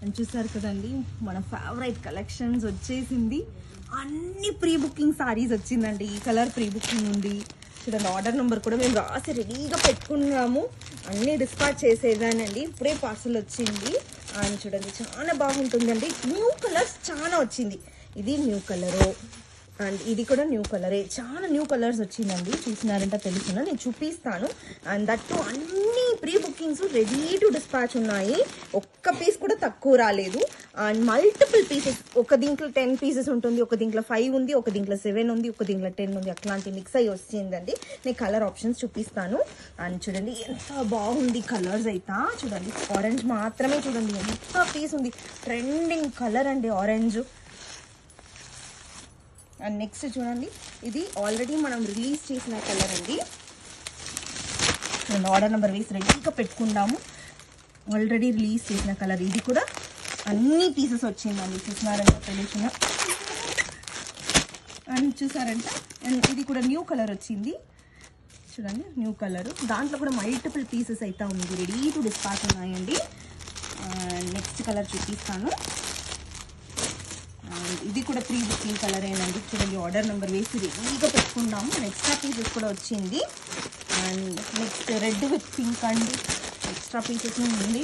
అని చూసారు కదండి మన ఫేవరెట్ కలెక్షన్స్ వచ్చేసింది. అన్ని ప్రీ బుకింగ్ సారీస్ వచ్చిందండి. ఈ కలర్ ప్రీ బుకింగ్ ఉంది చూడండి. ఆర్డర్ నెంబర్ కూడా మేము రాసి రెడీగా పెట్టుకున్నాము. అన్ని డిస్పాచ్ చేసేదానండి. ఇప్పుడే పార్సల్ వచ్చింది. అండ్ చూడండి చాలా బాగుంటుందండి. న్యూ కలర్స్ చాలా వచ్చింది. ఇది న్యూ కలరు అండ్ ఇది కూడా న్యూ కలరే. చాలా న్యూ కలర్స్ వచ్చిందండి. చూసినారంటే తెలుసునా, నేను చూపిస్తాను. అండ్ దట్టు అన్ని pre bookings ready to dispatch ఉన్నాయి. ఒక్క పీస్ కూడా తక్కువ రాలేదు. అండ్ మల్టిపుల్ పీసెస్, ఒక దీంట్లో 10 పీసెస్ ఉంటుంది, ఒక దీంట్లో 5 ఉంది, ఒక దీంట్లో 7 ఉంది, ఒక దీంట్లో 10 ఉంది. అట్లాంటి మిక్స్ అయ్యి వచ్చిందండి. నేను కలర్ ఆప్షన్స్ చూపిస్తాను. అండ్ చూడండి ఎంత బాగుంది కలర్స్ అయితే. చూడండి ఆరెంజ్ మాత్రమే చూడండి ఎంత పీస్ ఉంది. ట్రెండింగ్ కలర్ అండి ఆరెంజ్. అండ్ నెక్స్ట్ చూడండి ఇది ఆల్రెడీ మనం రిలీజ్ చేసిన కలర్ అండి. ఆర్డర్ నెంబర్ వేసి రెడీగా పెట్టుకుందాము. ఆల్రెడీ రిలీజ్ చేసిన కలర్. ఇది కూడా అన్ని పీసెస్ వచ్చిందండి. చూసినారంటే తెలుసునా. అండ్ చూసారంట ఇది కూడా న్యూ కలర్ వచ్చింది. చూడండి న్యూ కలర్. దాంట్లో కూడా మల్టిపుల్ పీసెస్ అయితే ఉంది. రెడీ టు డిస్పాచ్ ఉన్నాయండి. నెక్స్ట్ కలర్ చూపిస్తాను. ఇది కూడా ప్రీ బుకింగ్ కలర్ ఏనండి. చూడండి ఆర్డర్ నెంబర్ వేసి రెడీగా పెట్టుకున్నాము. ఎక్స్ట్రా పీసెస్ కూడా వచ్చింది. And next red with pink అండి. ఎక్స్ట్రా పీసెస్ ఉంది.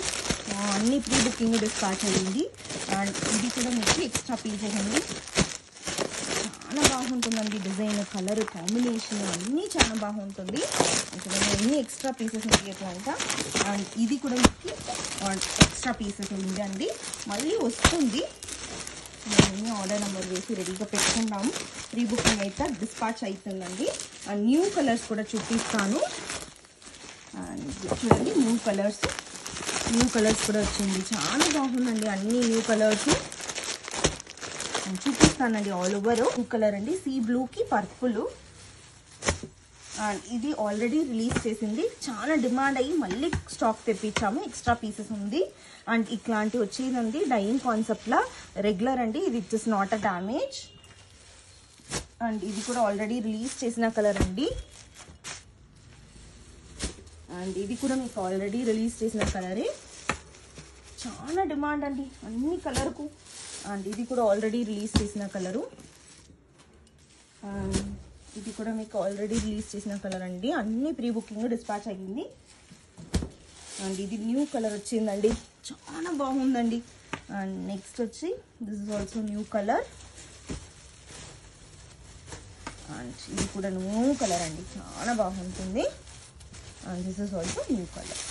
అన్ని ప్రీ బుకింగ్ డిస్పాచ్ అయ్యింది. అండ్ ఇది కూడా మీకు ఎక్స్ట్రా పీసెస్ ఉంది. చాలా బాగుంటుందండి. డిజైన్, కలర్ కాంబినేషన్ అన్నీ చాలా బాగుంటుంది. చూడండి ఎన్ని ఎక్స్ట్రా పీసెస్ ఉంది ఎట్లా అంట. అండ్ ఇది కూడా మీకు ఎక్స్ట్రా పీసెస్ ఉంది అండి. మళ్ళీ వస్తుంది. మేము ఆర్డర్ నెంబర్ వేసి రెడీగా పెట్టుకుంటాము. ప్రీ బుకింగ్ అయితే డిస్పాచ్ అవుతుందండి. అండ్ న్యూ కలర్స్ కూడా చూపిస్తాను. అండ్ చూడండి న్యూ కలర్స్ కూడా వచ్చింది. చాలా బాగుందండి. అన్ని న్యూ కలర్స్ చూపిస్తానండి. ఆల్ ఓవర్ న్యూ కలర్ అండి. సీ బ్లూకి పర్పుల్. అండ్ ఇది ఆల్రెడీ రిలీజ్ చేసింది. చాలా డిమాండ్ అయ్యి మళ్ళీ స్టాక్ తెప్పించాము. ఎక్స్ట్రా పీసెస్ ఉంది. అండ్ ఇట్లాంటి వచ్చేదండి డైయింగ్ కాన్సెప్ట్ లా రెగ్యులర్ అండి. ఇది it is not a damage. And ఇది కూడా ఆల్రెడీ రిలీజ్ చేసిన కలర్ అండి. అండ్ ఇది కూడా మీకు ఆల్రెడీ రిలీజ్ చేసిన కలరే. చాలా డిమాండ్ అండి అన్ని కలర్కు. అండ్ ఇది కూడా ఆల్రెడీ రిలీజ్ చేసిన కలరు. ఇది కూడా మీకు ఆల్రెడీ రిలీజ్ చేసిన కలర్ అండి. అన్ని ప్రీ బుకింగ్ డిస్పాచ్ అయ్యింది. అండ్ ఇది న్యూ కలర్ వచ్చిందండి. చాలా బాగుందండి. అండ్ నెక్స్ట్ వచ్చి this is also new colour. And ఇది కూడా న్యూ కలర్ అండి. చాలా బాగుంటుంది. And this is also new colour.